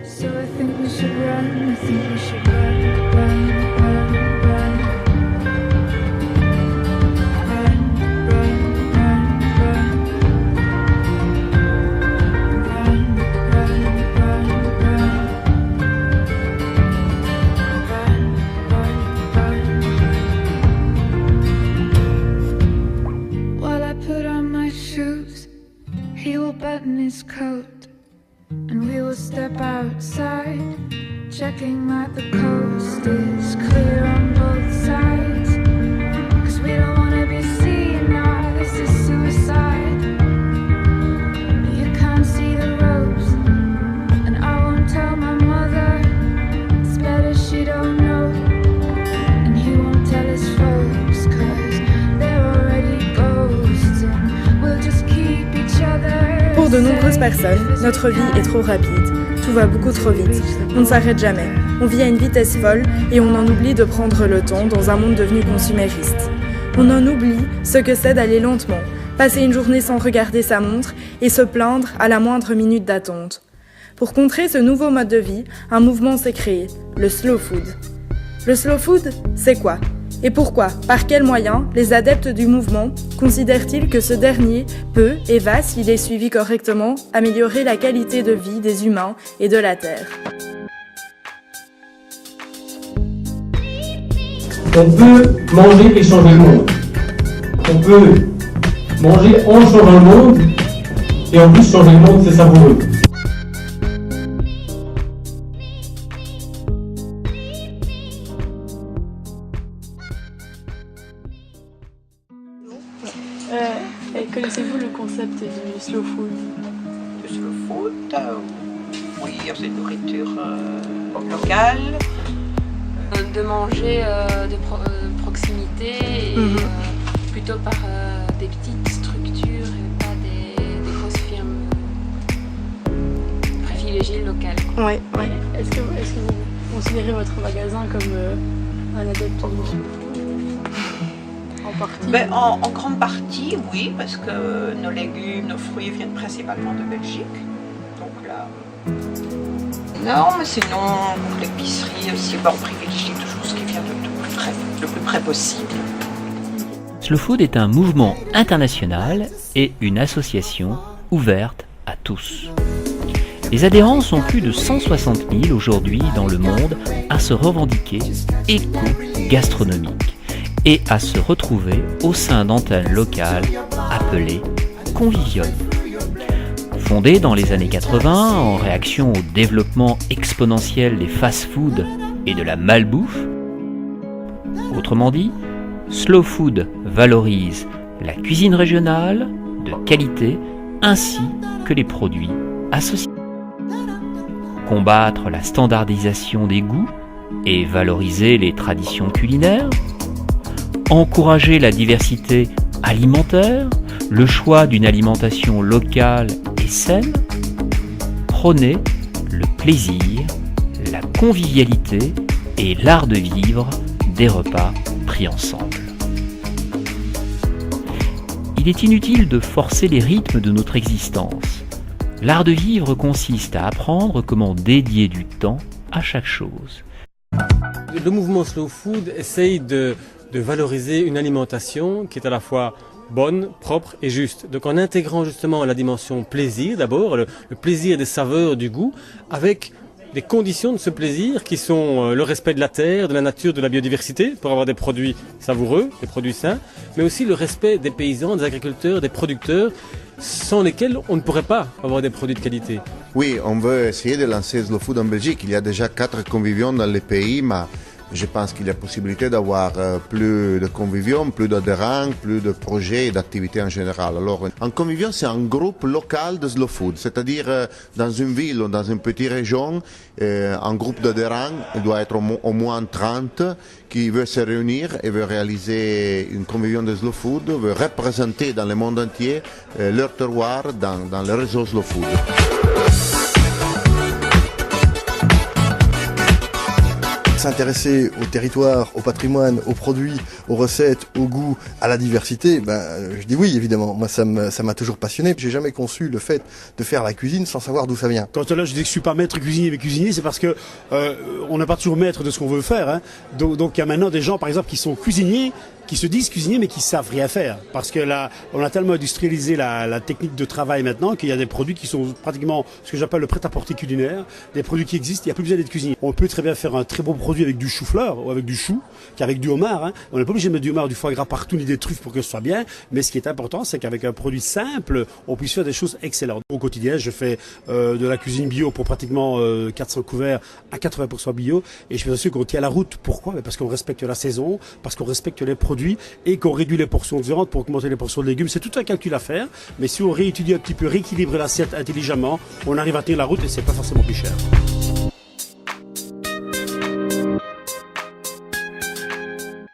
So I think we should run, I think we should run, run, run, run. Run, run, run, run. Run, run, run, run. Run, run, run. While I put on my shoes, he will button his coat. And we will step outside, checking that the coast is clear on both sides. 'Cause we don't wanna be seen, nah, this is suicide. You can't see the ropes, and I won't tell my mother. It's better she don't know. And he won't tell his folks, 'cause they're already ghosts. And we'll just keep each other. Pour de nombreuses personnes, notre vie est trop rapide. Tout va beaucoup trop vite. On ne s'arrête jamais. On vit à une vitesse folle et on en oublie de prendre le temps dans un monde devenu consumériste. On en oublie ce que c'est d'aller lentement, passer une journée sans regarder sa montre et se plaindre à la moindre minute d'attente. Pour contrer ce nouveau mode de vie, un mouvement s'est créé, le slow food. Le slow food, c'est quoi ? Et pourquoi, par quels moyens, les adeptes du mouvement considèrent-ils que ce dernier peut, et va, s'il est suivi correctement, améliorer la qualité de vie des humains et de la Terre ? On peut manger et changer le monde. On peut manger en changeant le monde, et en plus changer le monde, c'est savoureux. Connaissez-vous le concept du slow food? Le slow food, oui, c'est une nourriture locale. De manger de proximité et plutôt par des petites structures et pas des grosses firmes. Privilégier le local. Oui. Est-ce que vous considérez votre magasin comme un adepte du slow food? En grande partie, oui, parce que nos légumes, nos fruits viennent principalement de Belgique. Donc là, non, mais sinon, pour l'épicerie aussi, on privilégie toujours ce qui vient le plus près possible. Slow Food est un mouvement international et une association ouverte à tous. Les adhérents sont plus de 160 000 aujourd'hui dans le monde à se revendiquer éco-gastronomiques et à se retrouver au sein d'antennes locales appelées conviviales. Fondée dans les années 80 en réaction au développement exponentiel des fast-foods et de la malbouffe, autrement dit, Slow Food valorise la cuisine régionale de qualité ainsi que les produits associés. Combattre la standardisation des goûts et valoriser les traditions culinaires, encourager la diversité alimentaire, le choix d'une alimentation locale et saine, prôner le plaisir, la convivialité et l'art de vivre des repas pris ensemble. Il est inutile de forcer les rythmes de notre existence. L'art de vivre consiste à apprendre comment dédier du temps à chaque chose. Le mouvement Slow Food essaye de valoriser une alimentation qui est à la fois bonne, propre et juste. Donc en intégrant justement la dimension plaisir d'abord, le plaisir des saveurs, du goût, avec les conditions de ce plaisir qui sont le respect de la terre, de la nature, de la biodiversité pour avoir des produits savoureux, des produits sains, mais aussi le respect des paysans, des agriculteurs, des producteurs, sans lesquels on ne pourrait pas avoir des produits de qualité. Oui, on veut essayer de lancer Slow Food en Belgique. Il y a déjà 4 conviviums dans le pays, mais je pense qu'il y a possibilité d'avoir plus de conviviums, plus d'adhérents, plus de projets et d'activités en général. Alors, un convivium, c'est un groupe local de slow food, c'est-à-dire dans une ville ou dans une petite région, un groupe d'adhérents, il doit être au moins 30, qui veut se réunir et veut réaliser une convivium de slow food, veut représenter dans le monde entier leur terroir dans le réseau slow food. s'intéresser au territoire, au patrimoine, aux produits, aux recettes, au goût, à la diversité, je dis oui, évidemment. Moi, ça m'a toujours passionné. J'ai jamais conçu le fait de faire la cuisine sans savoir d'où ça vient. Quand là, je dis que je suis pas maître cuisinier, mais cuisinier, c'est parce que on n'est pas toujours maître de ce qu'on veut faire. Hein. Donc, il y a maintenant des gens, par exemple, qui sont cuisiniers, qui se disent cuisiniers mais qui savent rien faire. Parce que là, on a tellement industrialisé la technique de travail maintenant qu'il y a des produits qui sont pratiquement ce que j'appelle le prêt-à-porter culinaire. Des produits qui existent, il n'y a plus besoin d'être cuisinier. On peut très bien faire un très beau produit avec du chou-fleur ou avec du chou, qu'avec du homard. Hein. On n'est pas obligé de mettre du homard, du foie gras partout, ni des truffes pour que ce soit bien. Mais ce qui est important, c'est qu'avec un produit simple, on puisse faire des choses excellentes. Au quotidien, je fais de la cuisine bio pour pratiquement 400 couverts à 80% bio. Et je fais aussi qu'on tient la route. Pourquoi? Parce qu'on respecte la saison, parce qu'on respecte les produits et qu'on réduit les portions de viande pour augmenter les portions de légumes. C'est tout un calcul à faire, mais si on réétudie un petit peu, rééquilibre l'assiette intelligemment, on arrive à tenir la route et c'est pas forcément plus cher.